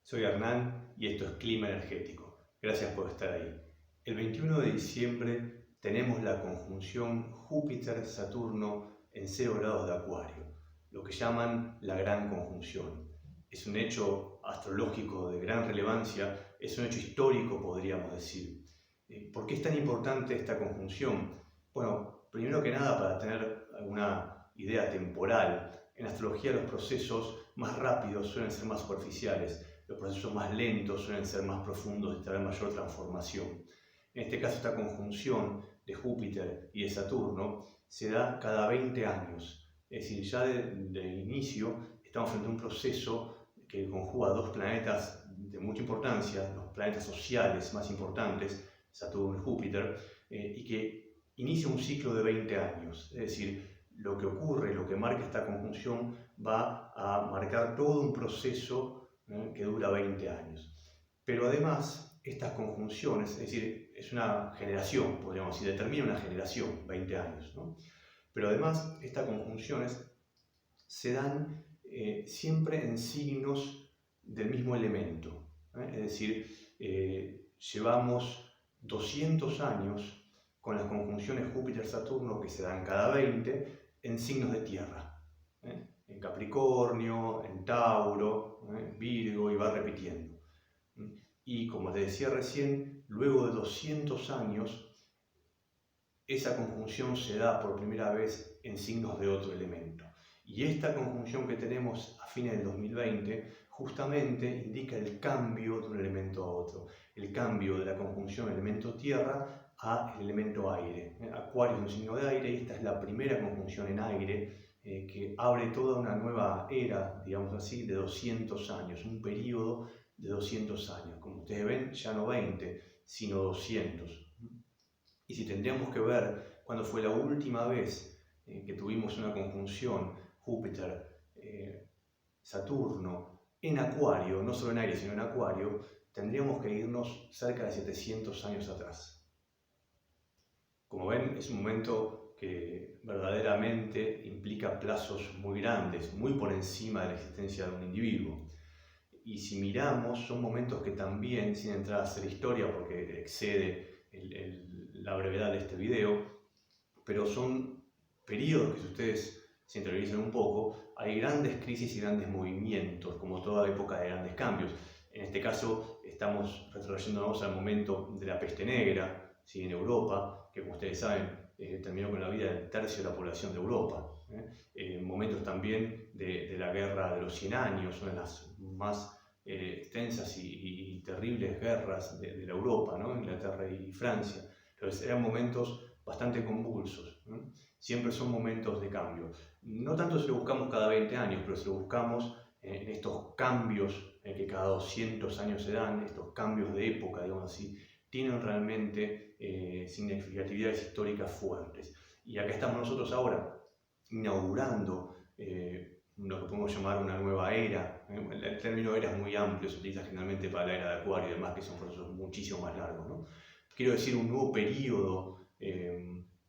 Soy Hernán y esto es Clima Energético. Gracias por estar ahí. El 21 de diciembre tenemos la conjunción Júpiter-Saturno en 0 grados de Acuario, lo que llaman la Gran Conjunción. Es un hecho astrológico de gran relevancia, es un hecho histórico, podríamos decir. ¿Por qué es tan importante esta conjunción? Bueno, primero que nada, para tener alguna idea temporal, en astrología los procesos más rápidos suelen ser más superficiales. Los procesos más lentos suelen ser más profundos y traer mayor transformación. En este caso, esta conjunción de Júpiter y de Saturno se da cada 20 años. Es decir, ya de inicio estamos frente a un proceso que conjuga dos planetas de mucha importancia, los planetas sociales más importantes, Saturno y Júpiter, y que inicia un ciclo de 20 años. Es decir, lo que ocurre, lo que marca esta conjunción va a marcar todo un proceso que dura 20 años. Pero además, estas conjunciones, es decir, es una generación, podríamos decir, determina una generación, 20 años, ¿no? Pero además, estas conjunciones se dan siempre en signos del mismo elemento. Es decir, llevamos 200 años con las conjunciones Júpiter-Saturno que se dan cada 20 en signos de tierra. En Capricornio, en Tauro, Virgo, y va repitiendo. Y como te decía recién, luego de 200 años, esa conjunción se da por primera vez en signos de otro elemento. Y esta conjunción que tenemos a fines del 2020 justamente indica el cambio de un elemento a otro, el cambio de la conjunción elemento tierra al elemento aire. Acuario es un signo de aire y esta es la primera conjunción en aire que abre toda una nueva era, digamos así, de 200 años, un periodo de 200 años. Como ustedes ven, ya no 20, sino 200. Y si tendríamos que ver cuándo fue la última vez que tuvimos una conjunción Júpiter-Saturno en Acuario, no solo en aire, sino en Acuario, tendríamos que irnos cerca de 700 años atrás. Como ven, es un momento que verdaderamente implica plazos muy grandes, muy por encima de la existencia de un individuo. Y si miramos, son momentos que también, sin entrar a hacer historia porque excede la brevedad de este video, pero son periodos que, si ustedes se interiorizan un poco, hay grandes crisis y grandes movimientos, como toda época de grandes cambios. En este caso estamos retrocediéndonos al momento de la peste negra, ¿sí? En Europa, que como ustedes saben terminó con la vida del tercio de la población de Europa. Momentos también de la guerra de los 100 años, una de las más extensas y terribles guerras de la Europa, ¿no? Inglaterra y Francia. Entonces eran momentos bastante convulsos. Siempre son momentos de cambio. No tanto si lo buscamos cada 20 años, pero si lo buscamos en estos cambios que cada 200 años se dan, estos cambios de época, digamos así, tienen realmente significatividades históricas fuertes. Y acá estamos nosotros ahora inaugurando lo que podemos llamar una nueva era. El término era es muy amplio, se utiliza generalmente para la era de Acuario y demás, que son procesos muchísimo más largos, ¿no? Quiero decir, un nuevo periodo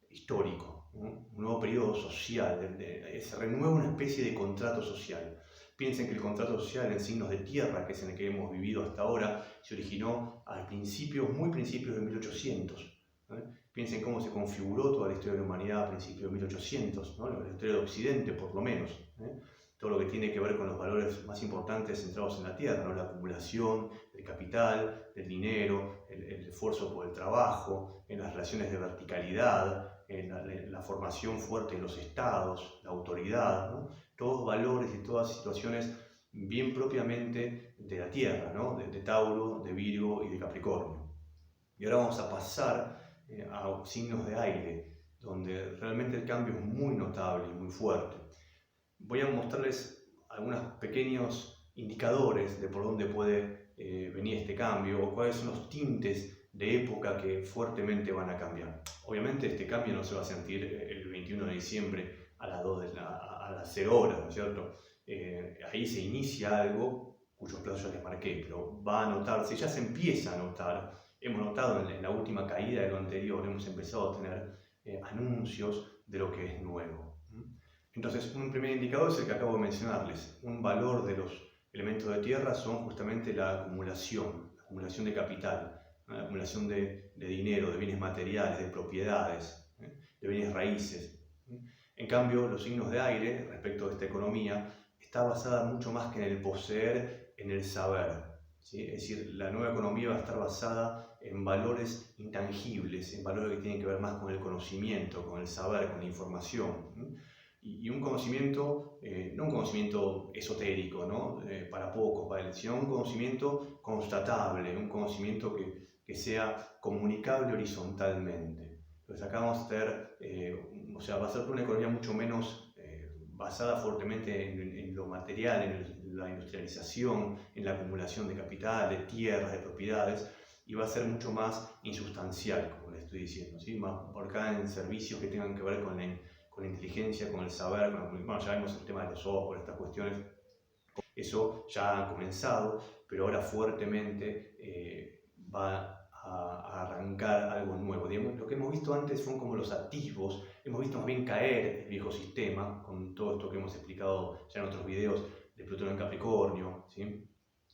histórico, ¿no? Un nuevo periodo social, se renueva una especie de contrato social. Piensen que el contrato social en signos de tierra, que es en el que hemos vivido hasta ahora, se originó muy principios de 1800. Piensen cómo se configuró toda la historia de la humanidad a principios de 1800, ¿no? La historia de Occidente, por lo menos. Todo lo que tiene que ver con los valores más importantes centrados en la tierra, ¿no? La acumulación del capital, del dinero, el esfuerzo por el trabajo, en las relaciones de verticalidad, en la formación fuerte de los estados, la autoridad, ¿no? Todos valores y todas situaciones bien propiamente de la tierra, ¿no? de Tauro, de Virgo y de Capricornio. Y ahora vamos a pasar a signos de aire, donde realmente el cambio es muy notable y muy fuerte. Voy a mostrarles algunos pequeños indicadores de por dónde puede venir este cambio o cuáles son los tintes de época que fuertemente van a cambiar. Obviamente este cambio no se va a sentir el 21 de diciembre a las 0 horas, ¿no es cierto? Ahí se inicia algo cuyos plazos ya les marqué, pero va a notarse, ya se empieza a notar. Hemos notado en la última caída de lo anterior, hemos empezado a tener anuncios de lo que es nuevo. Entonces, un primer indicador es el que acabo de mencionarles, un valor de los elementos de tierra son justamente la acumulación de capital, ¿no? La acumulación de dinero, de bienes materiales, de propiedades, de bienes raíces. En cambio, los signos de aire, respecto a esta economía, está basada mucho más que en el poseer, en el saber, ¿sí? Es decir, la nueva economía va a estar basada en valores intangibles, en valores que tienen que ver más con el conocimiento, con el saber, con la información. Y un conocimiento, no un conocimiento esotérico, ¿no? Para pocos, sino un conocimiento constatable, un conocimiento que sea comunicable horizontalmente. Entonces acá vamos a tener, va a ser una economía mucho menos basada fuertemente en lo material, en la industrialización, en la acumulación de capital, de tierras, de propiedades, y va a ser mucho más insustancial, como les estoy diciendo, ¿sí? Más volcada en servicios que tengan que ver con la inteligencia, con el saber, bueno, ya vemos el tema de los ojos, estas cuestiones, eso ya ha comenzado, pero ahora fuertemente va a arrancar algo nuevo. Digamos, lo que hemos visto antes fueron como los atisbos, hemos visto más bien caer el viejo sistema, con todo esto que hemos explicado ya en otros videos de Plutón en Capricornio, ¿sí?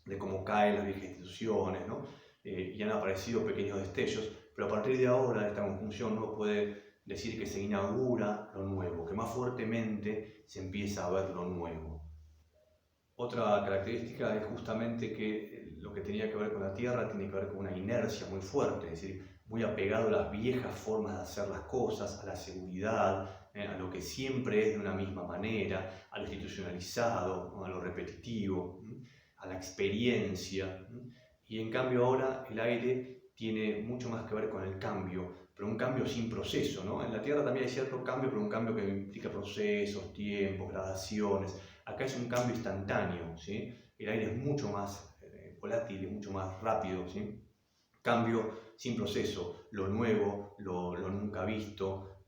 De cómo caen las viejas instituciones, ¿no? Y han aparecido pequeños destellos, pero a partir de ahora, de esta conjunción, uno puede decir que se inaugura lo nuevo, que más fuertemente se empieza a ver lo nuevo. Otra característica es justamente que lo que tenía que ver con la Tierra tiene que ver con una inercia muy fuerte, es decir, muy apegado a las viejas formas de hacer las cosas, a la seguridad, a lo que siempre es de una misma manera, a lo institucionalizado, a lo repetitivo, a la experiencia. Y en cambio ahora el aire tiene mucho más que ver con el cambio, pero un cambio sin proceso, ¿no? En la Tierra también hay cierto cambio, pero un cambio que implica procesos, tiempos, gradaciones. Acá es un cambio instantáneo, ¿sí? El aire es mucho más volátil, es mucho más rápido, ¿sí? Cambio sin proceso, lo nuevo, lo nunca visto,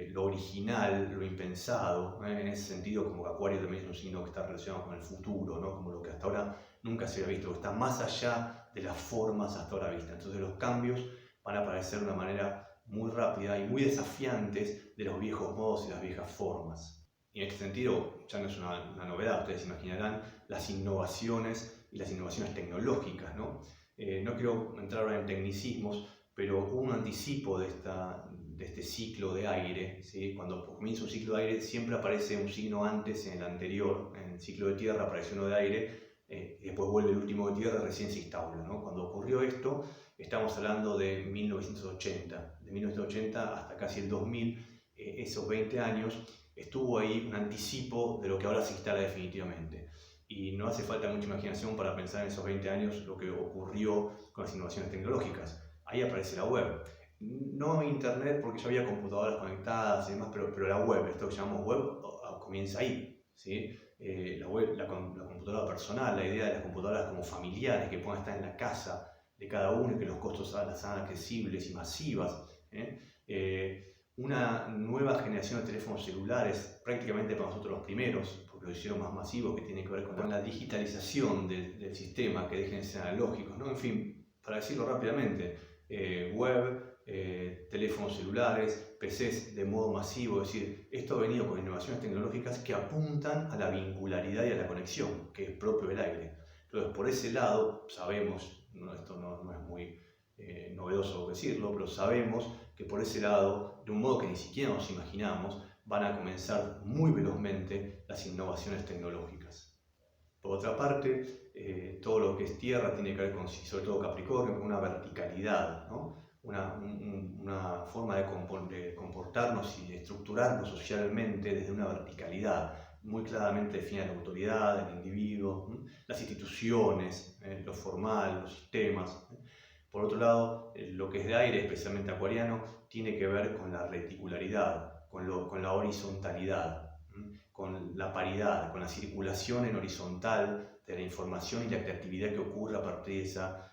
lo original, lo impensado. En ese sentido, como que Acuario también es un signo que está relacionado con el futuro, ¿no? Como lo que hasta ahora nunca se había visto, que está más allá de las formas hasta ahora vistas. Entonces los cambios van a aparecer de una manera muy rápida y muy desafiantes de los viejos modos y las viejas formas. Y en este sentido, ya no es una novedad, ustedes imaginarán las innovaciones y las innovaciones tecnológicas, ¿no? No quiero entrar ahora en tecnicismos, pero hubo un anticipo de este ciclo de aire, ¿sí? Cuando comienza un ciclo de aire siempre aparece un signo antes en el anterior, en el ciclo de tierra apareció uno de aire, y después vuelve el último de tierra, recién se instaura, ¿no? Cuando ocurrió esto, estamos hablando de 1980, de 1980 hasta casi el 2000, esos 20 años, estuvo ahí un anticipo de lo que ahora se instala definitivamente. Y no hace falta mucha imaginación para pensar en esos 20 años lo que ocurrió con las innovaciones tecnológicas. Ahí aparece la web. No internet porque ya había computadoras conectadas y demás, pero la web, esto que llamamos web, comienza ahí, ¿sí? La web, la computadora personal, la idea de las computadoras como familiares que puedan estar en la casa de cada uno y que los costos sean accesibles y masivas. Una nueva generación de teléfonos celulares, prácticamente para nosotros los primeros, porque lo hicieron más masivos, que tiene que ver con la digitalización del sistema, que dejen de ser analógicos, ¿no? En fin, para decirlo rápidamente, web, teléfonos celulares, PCs de modo masivo, es decir, esto ha venido con innovaciones tecnológicas que apuntan a la vincularidad y a la conexión, que es propio del aire. Entonces, por ese lado, sabemos, esto no es muy novedoso decirlo, pero sabemos que por ese lado, de un modo que ni siquiera nos imaginamos, van a comenzar muy velozmente las innovaciones tecnológicas. Por otra parte, todo lo que es tierra tiene que ver con, sobre todo Capricornio, con una verticalidad, ¿no? Una forma de comportarnos y de estructurarnos socialmente desde una verticalidad muy claramente definida la autoridad, el individuo, las instituciones, lo formal, los sistemas. Por otro lado, lo que es de aire, especialmente acuariano, tiene que ver con la reticularidad, con la horizontalidad, con la paridad, con la circulación en horizontal de la información y la creatividad que ocurre a partir de esa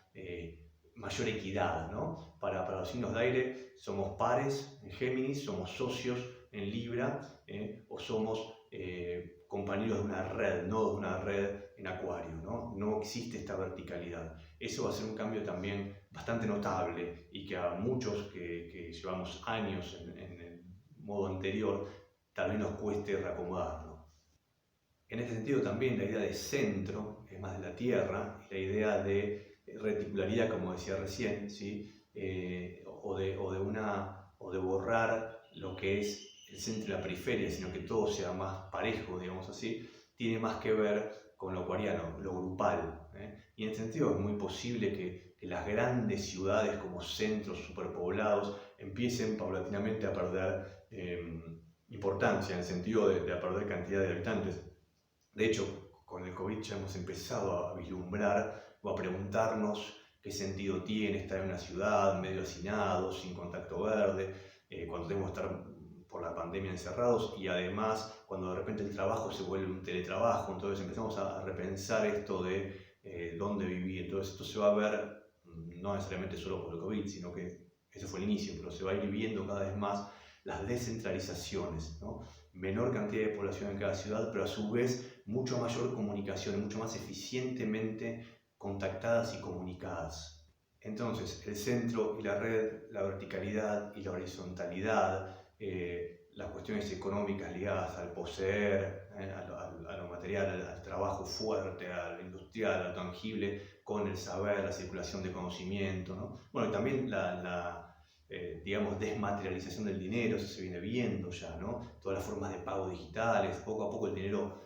mayor equidad, ¿no? Para los signos de aire somos pares en Géminis, somos socios en Libra, o somos compañeros de una red, no de una red en Acuario, ¿no? No existe esta verticalidad. Eso va a ser un cambio también bastante notable y que a muchos que llevamos años en el modo anterior, tal vez nos cueste reacomodarlo. En este sentido también la idea de centro que es más de la tierra, y la idea de reticularidad, como decía recién, ¿sí? o de borrar lo que es el centro y la periferia, sino que todo sea más parejo, digamos así, tiene más que ver con lo acuariano, lo grupal. Y en ese sentido es muy posible que las grandes ciudades como centros superpoblados empiecen paulatinamente a perder importancia, en el sentido de perder cantidad de habitantes. De hecho, con el COVID ya hemos empezado a vislumbrar o a preguntarnos qué sentido tiene estar en una ciudad medio hacinados, sin contacto verde, cuando tenemos que estar por la pandemia encerrados, y además cuando de repente el trabajo se vuelve un teletrabajo. Entonces empezamos a repensar esto de dónde vivir. Entonces esto se va a ver no necesariamente solo por el COVID, sino que ese fue el inicio, pero se va a ir viendo cada vez más las descentralizaciones, ¿no? Menor cantidad de población en cada ciudad, pero a su vez mucho mayor comunicación, mucho más eficientemente contactadas y comunicadas. Entonces, el centro y la red, la verticalidad y la horizontalidad, las cuestiones económicas ligadas al poseer, a lo material, al trabajo fuerte, a lo industrial, a lo tangible, con el saber, la circulación de conocimiento, ¿no? Bueno, y también digamos, desmaterialización del dinero, eso se viene viendo ya, ¿no? Todas las formas de pago digitales, poco a poco el dinero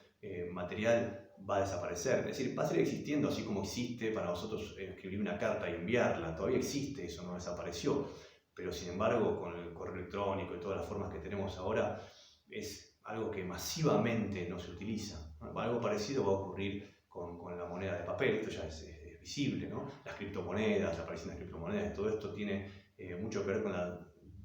material va a desaparecer. Es decir, va a seguir existiendo así como existe para nosotros escribir una carta y enviarla. Todavía existe, eso no desapareció. Pero sin embargo, con el correo electrónico y todas las formas que tenemos ahora, es algo que masivamente no se utiliza. Bueno, algo parecido va a ocurrir con la moneda de papel. Esto ya es visible, ¿no? Las criptomonedas, la aparición de las criptomonedas, todo esto tiene mucho que ver con la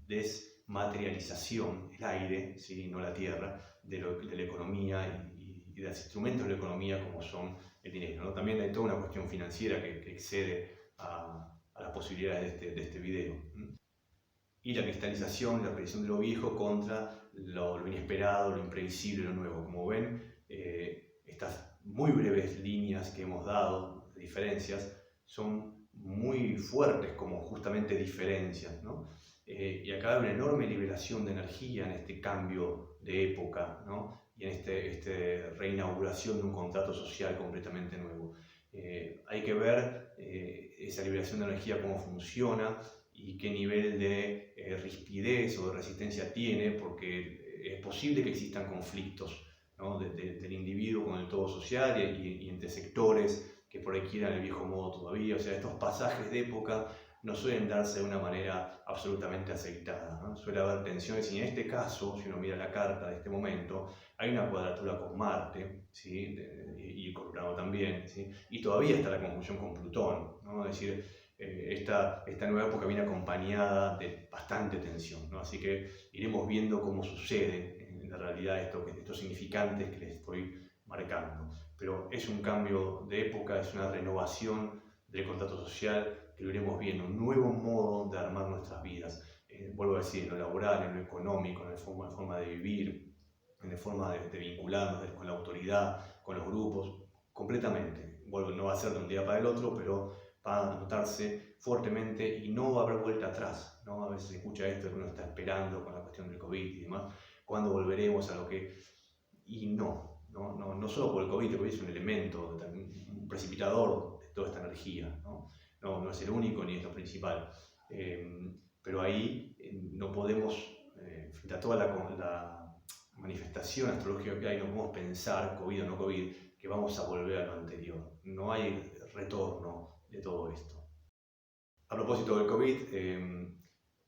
desmaterialización, el aire, ¿sí? No la tierra, de la economía y de los instrumentos de la economía como son el dinero, ¿no? También hay toda una cuestión financiera que excede a las posibilidades de este video. Y la cristalización, la aparición de lo viejo contra lo inesperado, lo imprevisible, lo nuevo. Como ven, estas muy breves líneas que hemos dado, de diferencias, son muy fuertes como justamente diferencias, ¿no? Y acá hay una enorme liberación de energía en este cambio de época, ¿no? Y en esta reinauguración de un contrato social completamente nuevo. Hay que ver esa liberación de energía, cómo funciona y qué nivel de rispidez o de resistencia tiene, porque es posible que existan conflictos, ¿no? del individuo con el todo social y entre sectores que por ahí quieran el viejo modo todavía. O sea, estos pasajes de época no suelen darse de una manera absolutamente aceitada, ¿no? Suele haber tensiones, y en este caso, si uno mira la carta de este momento, hay una cuadratura con Marte, ¿sí? Y con Urano también, ¿sí? Y todavía está la conjunción con Plutón, ¿no? Es decir, esta nueva época viene acompañada de bastante tensión, ¿no? Así que iremos viendo cómo sucede en la realidad estos significantes que les estoy marcando. Pero es un cambio de época, es una renovación del contrato social que lo iremos viendo, un nuevo modo de armar nuestras vidas. Vuelvo a decir, en lo laboral, en lo económico, en la forma de vivir, en la forma de vincularnos con la autoridad, con los grupos, completamente. No va a ser de un día para el otro, pero va a notarse fuertemente y no va a haber vuelta atrás, ¿no? A veces se escucha esto que uno está esperando con la cuestión del COVID y demás, cuándo volveremos a lo que... Y no solo por el COVID es un elemento, un precipitador de toda esta energía, no es el único ni es lo principal, pero ahí no podemos, frente a toda la manifestación astrológica que hay, no podemos pensar, COVID o no COVID, que vamos a volver a lo anterior. No hay retorno de todo esto. A propósito del COVID,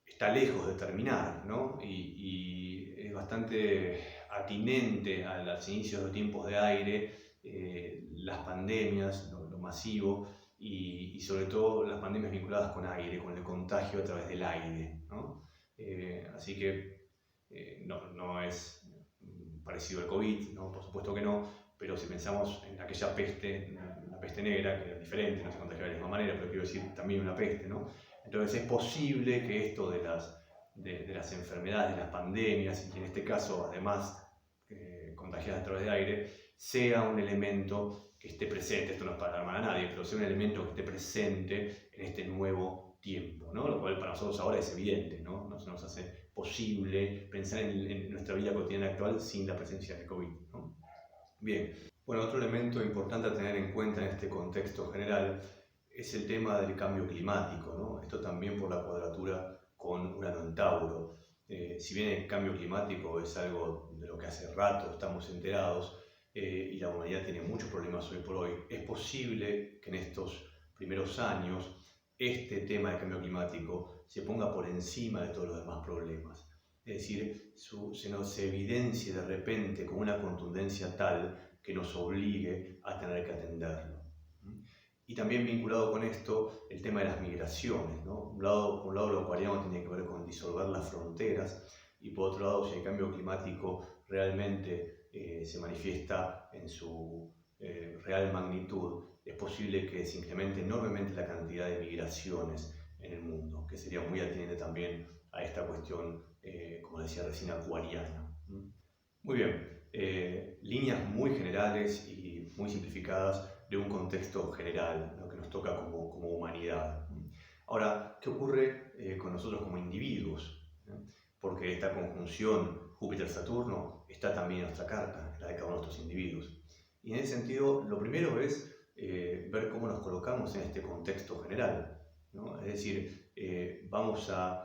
está lejos de terminar, ¿no? Y es bastante atinente a los inicios de los tiempos de aire, las pandemias, lo masivo, y sobre todo las pandemias vinculadas con aire, con el contagio a través del aire, ¿no? Así que no es parecido al COVID, ¿no? Por supuesto que no, pero si pensamos en aquella peste, la peste negra, que era diferente, no se contagiaba de la misma manera, pero quiero decir también una peste, ¿no? Entonces es posible que esto de las enfermedades, de las pandemias, y en este caso además contagiadas a través de aire, sea un elemento que esté presente. Esto no es para alarmar a nadie, pero sea un elemento que esté presente en este nuevo tiempo, ¿no? Lo cual para nosotros ahora es evidente, ¿no? No se nos hace posible pensar en nuestra vida cotidiana actual sin la presencia del COVID, ¿no? Bien, Bueno, otro elemento importante a tener en cuenta en este contexto general es el tema del cambio climático, ¿no? Esto también por la cuadratura con Urano en Tauro. Si bien el cambio climático es algo de lo que hace rato estamos enterados y la humanidad tiene muchos problemas hoy por hoy, es posible que en estos primeros años este tema del cambio climático se ponga por encima de todos los demás problemas. Es decir, se nos evidencie de repente con una contundencia tal que nos obligue a tener que atenderlo. Y también vinculado con esto, el tema de las migraciones, ¿no? Por un lado lo acuariano tiene que ver con disolver las fronteras y por otro lado, si el cambio climático realmente se manifiesta en su real magnitud, es posible que se incremente enormemente la cantidad de migraciones en el mundo, que sería muy atinente también a esta cuestión, como decía recién, acuariana. Muy bien, líneas muy generales y muy simplificadas de un contexto general, lo que nos toca como humanidad. Ahora, ¿qué ocurre con nosotros como individuos? Porque esta conjunción Júpiter-Saturno está también en nuestra carta, en la de cada uno de nuestros individuos. Y en ese sentido, lo primero es ver cómo nos colocamos en este contexto general, ¿no? Es decir, vamos a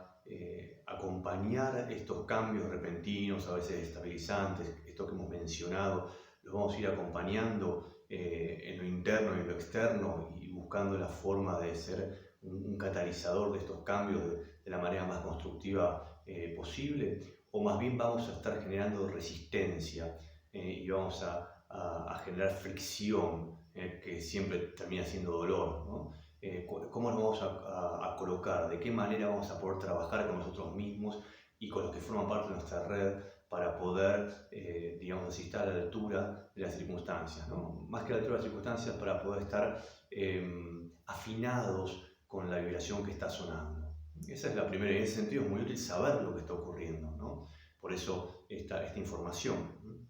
acompañar estos cambios repentinos, a veces estabilizantes, esto que hemos mencionado, los vamos a ir acompañando en lo interno y en lo externo y buscando la forma de ser un catalizador de estos cambios de la manera más constructiva posible, o más bien vamos a estar generando resistencia y vamos a generar fricción que siempre termina siendo dolor, ¿no? ¿Cómo nos vamos a colocar? ¿De qué manera vamos a poder trabajar con nosotros mismos y con los que forman parte de nuestra red para poder, digamos así, estar a la altura de las circunstancias, ¿no? Más que a la altura de las circunstancias, para poder estar afinados con la vibración que está sonando. Esa es la primera, y en ese sentido es muy útil saber lo que está ocurriendo, ¿no? Por eso esta información.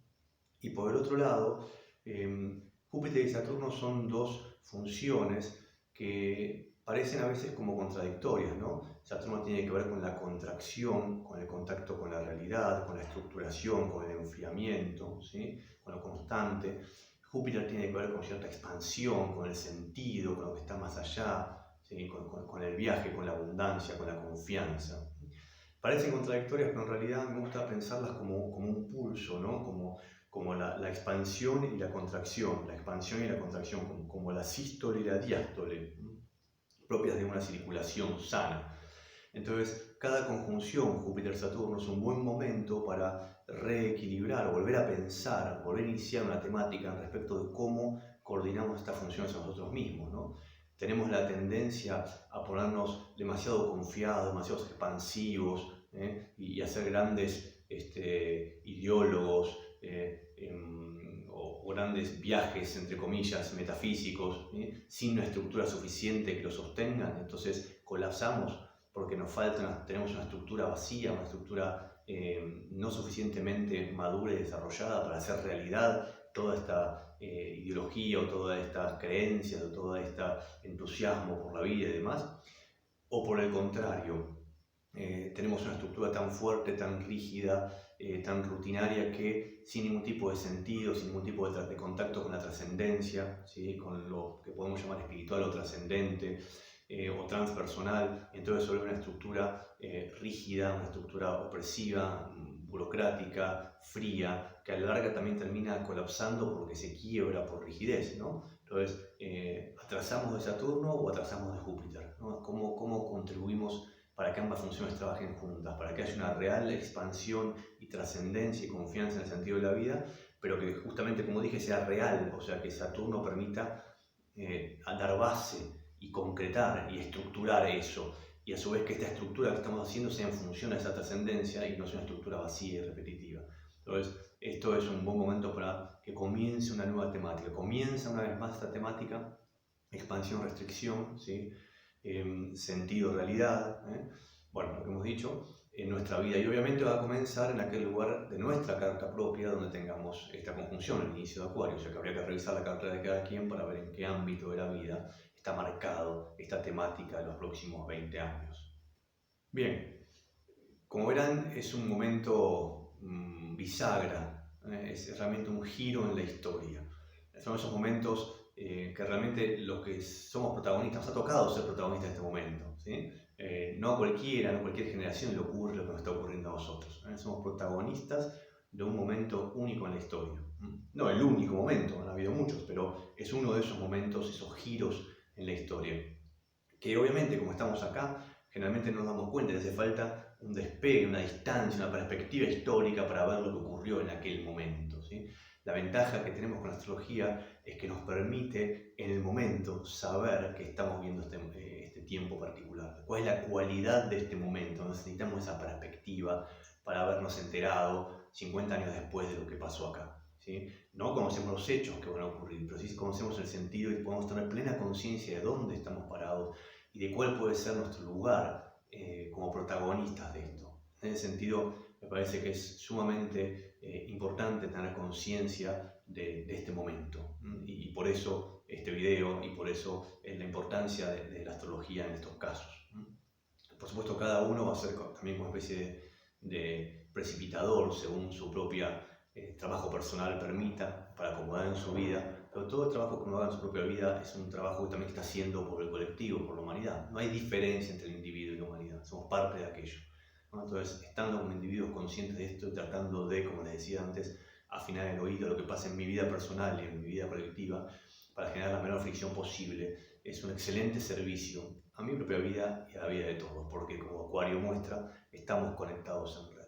Y por el otro lado, Júpiter y Saturno son dos funciones que parecen a veces como contradictorias, ¿no? Saturno tiene que ver con la contracción, con el contacto con la realidad, con la estructuración, con el enfriamiento, ¿sí? Con lo constante. Júpiter tiene que ver con cierta expansión, con el sentido, con lo que está más allá, ¿sí? Con el viaje, con la abundancia, con la confianza. Parecen contradictorias, pero en realidad me gusta pensarlas como un pulso, ¿no? Como la expansión y la contracción, como la sístole y la diástole, propias de una circulación sana. Entonces, cada conjunción Júpiter-Saturno es un buen momento para reequilibrar, volver a pensar, volver a iniciar una temática respecto de cómo coordinamos estas funciones a nosotros mismos, ¿no? Tenemos la tendencia a ponernos demasiado confiados, demasiado expansivos, y a ser grandes ideólogos, o grandes viajes, entre comillas, metafísicos, sin una estructura suficiente que lo sostengan. Entonces colapsamos porque tenemos una estructura vacía, una estructura no suficientemente madura y desarrollada para hacer realidad toda esta ideología o todas estas creencias o todo este entusiasmo por la vida y demás. O por el contrario, tenemos una estructura tan fuerte, tan rígida, tan rutinaria, que sin ningún tipo de sentido, sin ningún tipo de contacto con la trascendencia, ¿sí? Con lo que podemos llamar espiritual o trascendente o transpersonal, entonces sobre una estructura rígida, una estructura opresiva, burocrática, fría, que a la larga también termina colapsando porque se quiebra por rigidez, ¿no? Entonces, ¿atrasamos de Saturno o atrasamos de Júpiter, ¿no? ¿Cómo contribuimos para que ambas funciones trabajen juntas, para que haya una real expansión y trascendencia y confianza en el sentido de la vida, pero que justamente, como dije, sea real, o sea, que Saturno permita dar base y concretar y estructurar eso, y a su vez que esta estructura que estamos haciendo sea en función de esa trascendencia y no sea una estructura vacía y repetitiva. Entonces, esto es un buen momento para que comience una nueva temática. Comienza una vez más esta temática, expansión-restricción, ¿sí? Sentido-realidad, bueno, lo que hemos dicho, en nuestra vida. Y obviamente va a comenzar en aquel lugar de nuestra carta propia donde tengamos esta conjunción, el inicio de Acuario. O sea que habría que revisar la carta de cada quien para ver en qué ámbito de la vida está marcado esta temática de los próximos 20 años. Bien, como verán, es un momento bisagra, es realmente un giro en la historia. son esos momentos que realmente los que somos protagonistas, nos ha tocado ser protagonistas de este momento, ¿sí? No a cualquiera, no a cualquier generación le ocurre lo que nos está ocurriendo a nosotros. Somos protagonistas de un momento único en la historia. No el único momento, han habido muchos, pero es uno de esos momentos, esos giros en la historia. Que obviamente, como estamos acá, generalmente no nos damos cuenta, le hace falta un despegue, una distancia, una perspectiva histórica para ver lo que ocurrió en aquel momento, ¿sí? La ventaja que tenemos con la astrología es que nos permite en el momento saber que estamos viendo este tiempo particular. ¿Cuál es la cualidad de este momento? Necesitamos esa perspectiva para habernos enterado 50 años después de lo que pasó acá, ¿sí? No conocemos los hechos que van a ocurrir, pero sí conocemos el sentido y podemos tener plena conciencia de dónde estamos parados y de cuál puede ser nuestro lugar como protagonistas de esto. En ese sentido, me parece que es sumamente importante tener conciencia de este momento. Y por eso este video y por eso la importancia de la astrología en estos casos. Por supuesto, cada uno va a ser también como una especie de precipitador según su propia trabajo personal permita para acomodar en su vida, pero todo el trabajo que uno haga en su propia vida es un trabajo que también está haciendo por el colectivo, por la humanidad. No hay diferencia entre el individuo y la humanidad, somos parte de aquello, ¿no? Entonces, estando como individuos conscientes de esto y tratando de, como les decía antes, afinar el oído a lo que pasa en mi vida personal y en mi vida colectiva para generar la menor fricción posible, es un excelente servicio a mi propia vida y a la vida de todos, porque como Acuario muestra, estamos conectados en red.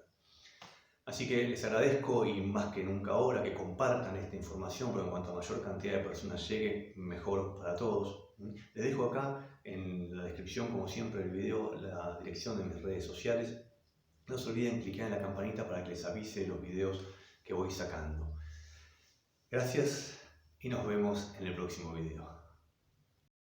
Así que les agradezco y más que nunca ahora que compartan esta información, porque en cuanto a mayor cantidad de personas llegue, mejor para todos. Les dejo acá en la descripción, como siempre, del video, la dirección de mis redes sociales. No se olviden clicar en la campanita para que les avise los videos que voy sacando. Gracias y nos vemos en el próximo video.